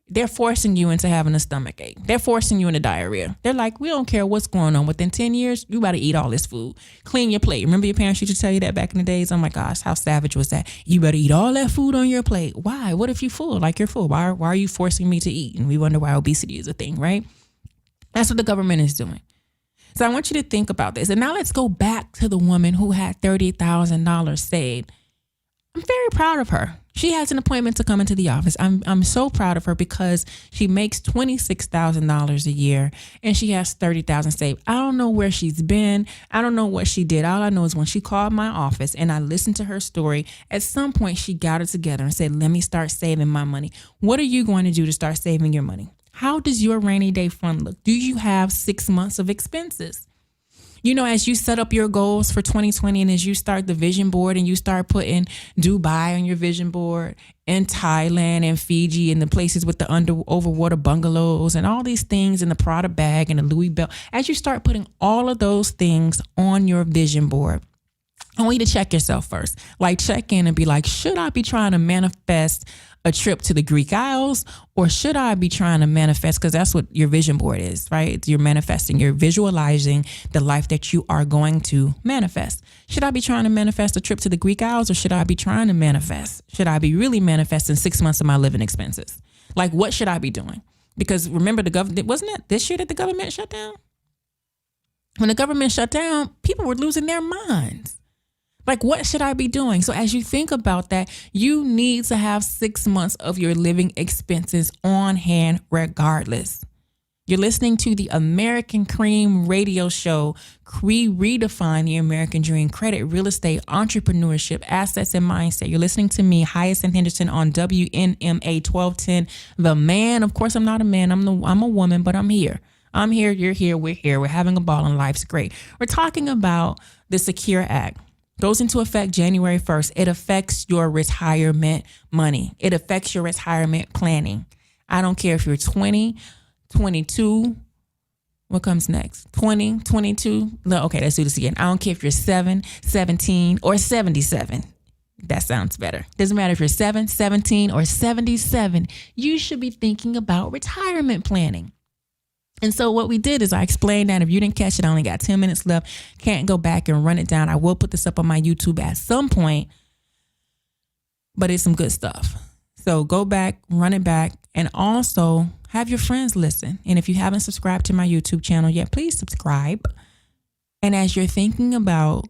they're forcing you into having a stomach ache. They're forcing you into diarrhea. They're like, we don't care what's going on. Within 10 years, you better eat all this food. Clean your plate. Remember your parents used to tell you that back in the days? Oh my gosh, how savage was that? You better eat all that food on your plate. Why? What if you're full? Like you're full. Why are you forcing me to eat? And we wonder why obesity is a thing, right? That's what the government is doing. So I want you to think about this. And now let's go back to the woman who had $30,000 saved. I'm very proud of her. She has an appointment to come into the office. I'm so proud of her because she makes $26,000 a year and she has $30,000 saved. I don't know where she's been. I don't know what she did. All I know is when she called my office and I listened to her story, at some point she got it together and said, let me start saving my money. What are you going to do to start saving your money? How does your rainy day fund look? Do you have 6 months of expenses? You know, as you set up your goals for 2020 and as you start the vision board and you start putting Dubai on your vision board and Thailand and Fiji and the places with the overwater bungalows and all these things and the Prada bag and the Louis belt, as you start putting all of those things on your vision board, I want you to check yourself first. Like check in and be like, should I be trying to manifest a trip to the Greek Isles or should I be trying to manifest, because that's what your vision board is, right? You're manifesting, you're visualizing the life that you are going to manifest. Should I be trying to manifest a trip to the Greek Isles or should I be trying to manifest? Should I be really manifesting 6 months of my living expenses? Like what should I be doing? Because remember the government, wasn't it this year that the government shut down? When the government shut down, people were losing their minds. Like, what should I be doing? So as you think about that, you need to have 6 months of your living expenses on hand regardless. You're listening to the American Cream radio show. We redefine the American dream, credit, real estate, entrepreneurship, assets, and mindset. You're listening to me, Hyacinth Henderson, on WNMA 1210. The man, of course, I'm not a man. I'm a woman, but I'm here. I'm here. You're here. We're here. We're having a ball and life's great. We're talking about the Secure Act. Goes into effect January 1st. It affects your retirement money. It affects your retirement planning. I don't care if you're 20, 22. What comes next? 20, 22. No, okay, let's do this again. I don't care if you're 7, 17, or 77. That sounds better. Doesn't matter if you're 7, 17, or 77. You should be thinking about retirement planning. And so what we did is I explained that if you didn't catch it, I only got 10 minutes left. Can't go back and run it down. I will put this up on my YouTube at some point, but it's some good stuff. So go back, run it back, and also have your friends listen. And if you haven't subscribed to my YouTube channel yet, please subscribe. And as you're thinking about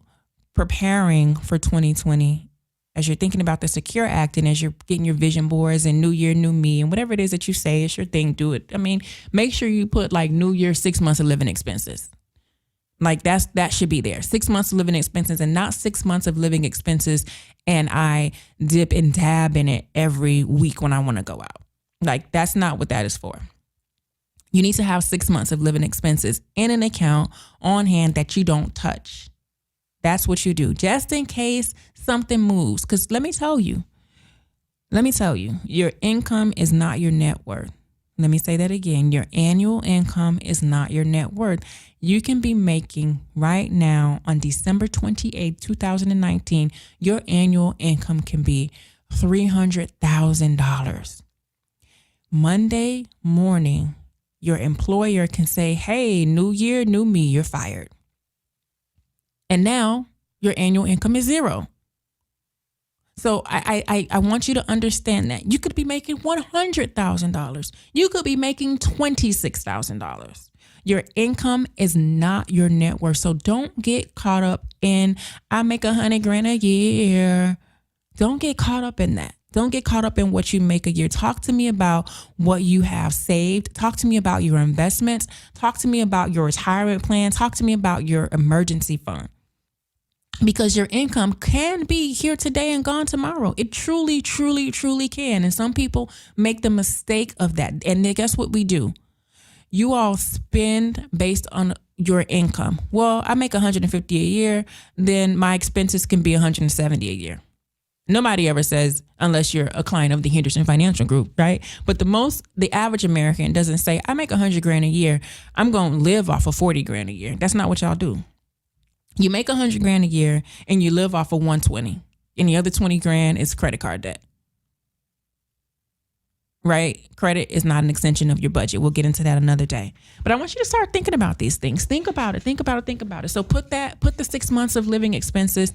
preparing for 2020, as you're thinking about the Secure Act and as you're getting your vision boards and New Year, New Me and whatever it is that you say is your thing, do it. I mean, make sure you put like New Year, 6 months of living expenses. Like that should be there. 6 months of living expenses and not 6 months of living expenses. And I dip and dab in it every week when I want to go out. Like that's not what that is for. You need to have 6 months of living expenses in an account on hand that you don't touch. That's what you do, just in case something moves. Because let me tell you, your income is not your net worth. Let me say that again. Your annual income is not your net worth. You can be making right now on December 28th, 2019, your annual income can be $300,000. Monday morning, your employer can say, hey, new year, new me, you're fired. And now your annual income is zero. So I want you to understand that you could be making $100,000. You could be making $26,000. Your income is not your net worth. So don't get caught up in, I make $100,000 a year. Don't get caught up in that. Don't get caught up in what you make a year. Talk to me about what you have saved. Talk to me about your investments. Talk to me about your retirement plan. Talk to me about your emergency fund. Because your income can be here today and gone tomorrow. It truly, truly, truly can. And some people make the mistake of that. And then guess what we do? You all spend based on your income. Well, I make $150 a year, then my expenses can be $170 a year. Nobody ever says, unless you're a client of the Henderson Financial Group, right? But the average American doesn't say, I make $100,000 a year, I'm going to live off of $40,000 a year. That's not what y'all do. You make $100,000 a year and you live off of $120,000, and the other $20,000 is credit card debt. Right? Credit is not an extension of your budget. We'll get into that another day. But I want you to start thinking about these things. Think about it. So put the 6 months of living expenses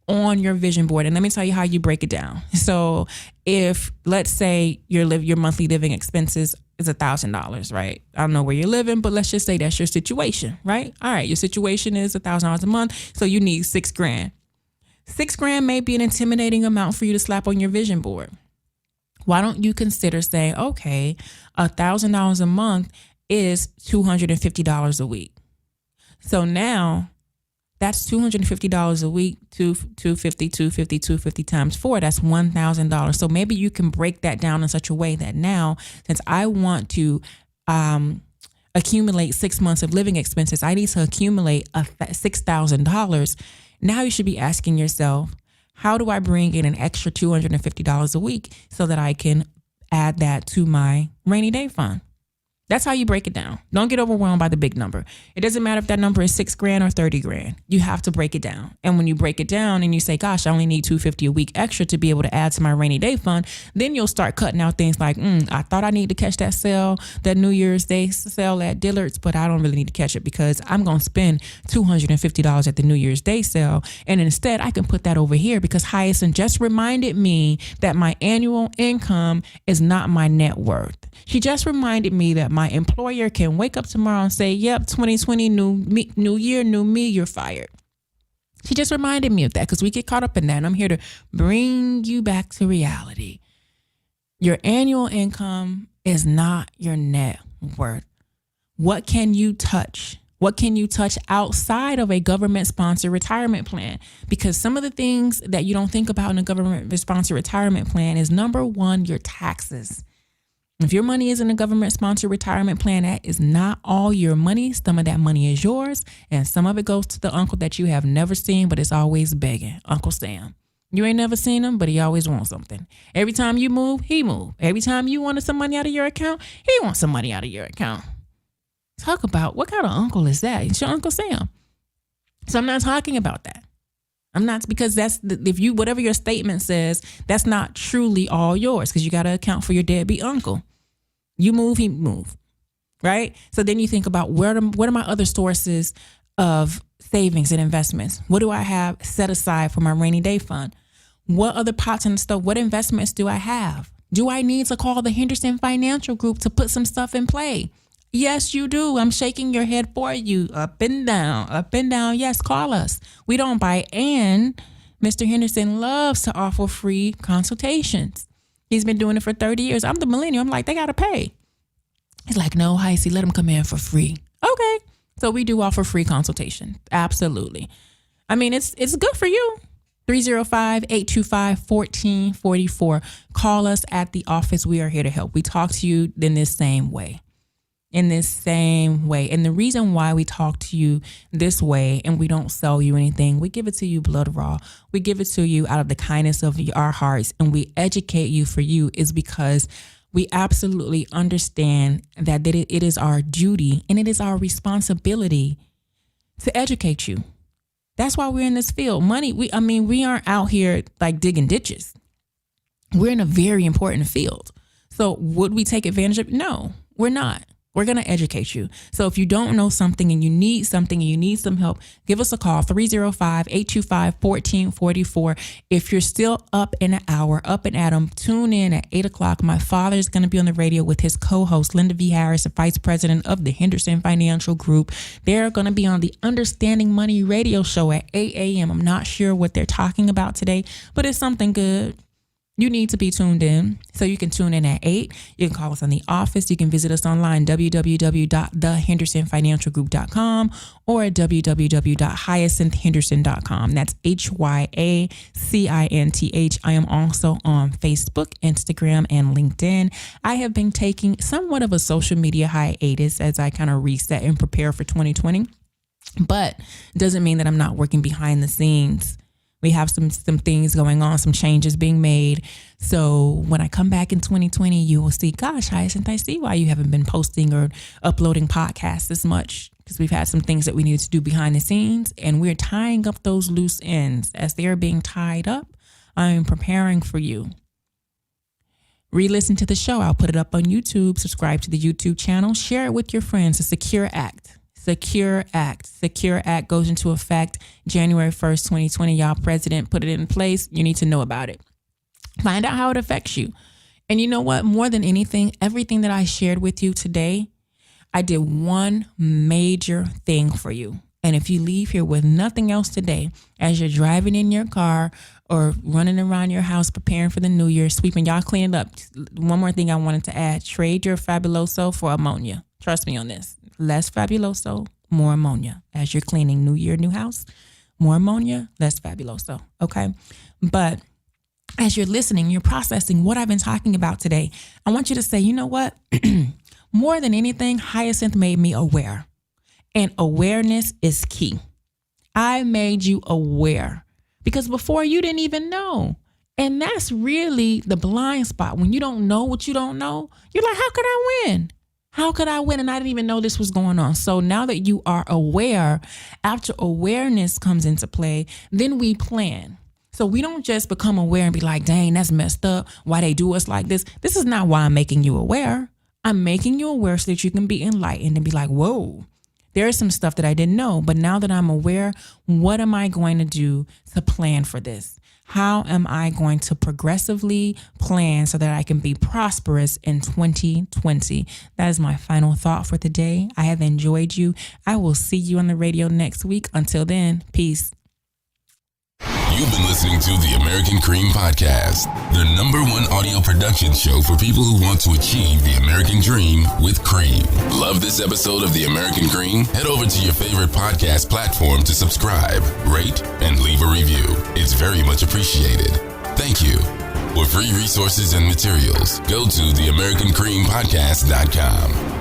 on your vision board. And let me tell you how you break it down. So if, let's say your monthly living expenses is $1,000, right? I don't know where you're living, but let's just say that's your situation, right? All right. Your situation is $1,000 a month. So you need $6,000. $6,000 may be an intimidating amount for you to slap on your vision board. Why don't you consider saying, okay, $1,000 a month is $250 a week. So now that's $250 a week, 250 times 4. That's $1,000. So maybe you can break that down in such a way that now, since I want to accumulate 6 months of living expenses, I need to accumulate $6,000. Now you should be asking yourself, how do I bring in an extra $250 a week so that I can add that to my rainy day fund? That's how you break it down. Don't get overwhelmed by the big number. It doesn't matter if that number is $6,000 or $30,000. You have to break it down. And when you break it down and you say, gosh, I only need $250 a week extra to be able to add to my rainy day fund, then you'll start cutting out things like, I thought I need to catch that sale, that New Year's Day sale at Dillard's, but I don't really need to catch it because I'm going to spend $250 at the New Year's Day sale. And instead, I can put that over here because Hyacinth just reminded me that my annual income is not my net worth. She just reminded me that my employer can wake up tomorrow and say, yep, 2020, new year, new me, you're fired. She just reminded me of that because we get caught up in that. And I'm here to bring you back to reality. Your annual income is not your net worth. What can you touch? What can you touch outside of a government-sponsored retirement plan? Because some of the things that you don't think about in a government-sponsored retirement plan is, number one, your taxes. If your money is in a government-sponsored retirement plan, that is not all your money. Some of that money is yours, and some of it goes to the uncle that you have never seen, but is always begging, Uncle Sam. You ain't never seen him, but he always wants something. Every time you move, he move. Every time you wanted some money out of your account, he wants some money out of your account. Talk about what kind of uncle is that? It's your Uncle Sam. So I'm not talking about that. I'm not, because whatever your statement says, that's not truly all yours because you got to account for your deadbeat uncle. You move, he move, right? So then you think about what are my other sources of savings and investments? What do I have set aside for my rainy day fund? What other pots and stuff? What investments do I have? Do I need to call the Henderson Financial Group to put some stuff in play? Yes, you do. I'm shaking your head for you. Up and down, up and down. Yes, call us. We don't bite. And Mr. Henderson loves to offer free consultations. He's been doing it for 30 years. I'm the millennial. I'm like, they got to pay. He's like, no, Heisey, let them come in for free. Okay. So we do offer free consultation. Absolutely. I mean, it's good for you. 305-825-1444. Call us at the office. We are here to help. We talk to you in this same way. in this same way. And the reason why we talk to you this way and we don't sell you anything, we give it to you blood raw. We give it to you out of the kindness of our hearts, and we educate you for you, is because we absolutely understand that it is our duty and it is our responsibility to educate you. That's why we're in this field. Money, we aren't out here like digging ditches. We're in a very important field. So would we take advantage of it? No, we're not. We're going to educate you. So if you don't know something and you need something and you need some help, give us a call, 305-825-1444. If you're still up in an hour, up and at 'em, tune in at 8 o'clock. My father is going to be on the radio with his co-host, Linda V. Harris, the vice president of the Henderson Financial Group. They're going to be on the Understanding Money radio show at 8 a.m. I'm not sure what they're talking about today, but it's something good. You need to be tuned in. So you can tune in at 8. You can call us on the office. You can visit us online, www.thehendersonfinancialgroup.com or at www.hyacinthhenderson.com. That's HYACINTH. I am also on Facebook, Instagram, and LinkedIn. I have been taking somewhat of a social media hiatus as I kind of reset and prepare for 2020. But it doesn't mean that I'm not working behind the scenes. We have some things going on, some changes being made. So when I come back in 2020, you will see, gosh, Hyacinth, I see why you haven't been posting or uploading podcasts as much, because we've had some things that we need to do behind the scenes, and we're tying up those loose ends. As they are being tied up, I am preparing for you. Re-listen to the show. I'll put it up on YouTube. Subscribe to the YouTube channel. Share it with your friends. The Secure Act. Secure Act goes into effect January 1st, 2020. Y'all, president put it in place. You need to know about it. Find out how it affects you. And you know what? More than anything, everything that I shared with you today, I did one major thing for you. And if you leave here with nothing else today, as you're driving in your car or running around your house preparing for the new year, sweeping, y'all clean it up. One more thing I wanted to add. Trade your Fabuloso for ammonia. Trust me on this. Less Fabuloso, more ammonia. As you're cleaning new year, new house, more ammonia, less Fabuloso. Okay. But as you're listening, you're processing what I've been talking about today. I want you to say, you know what? More than anything, Hyacinth made me aware. And awareness is key. I made you aware because before you didn't even know. And that's really the blind spot. When you don't know what you don't know, you're like, how could I win? How could I win? And I didn't even know this was going on. So now that you are aware, after awareness comes into play, then we plan. So we don't just become aware and be like, dang, that's messed up. Why they do us like this? This is not why I'm making you aware. I'm making you aware so that you can be enlightened and be like, whoa, there is some stuff that I didn't know. But now that I'm aware, what am I going to do to plan for this? How am I going to progressively plan so that I can be prosperous in 2020? That is my final thought for today. I have enjoyed you. I will see you on the radio next week. Until then, peace. You've been listening to the American Cream Podcast, the #1 audio production show for people who want to achieve the American dream with cream. Love this episode of the American Cream? Head over to your favorite podcast platform to subscribe, rate, and leave a review. It's very much appreciated. Thank you. For free resources and materials, go to theamericancreampodcast.com.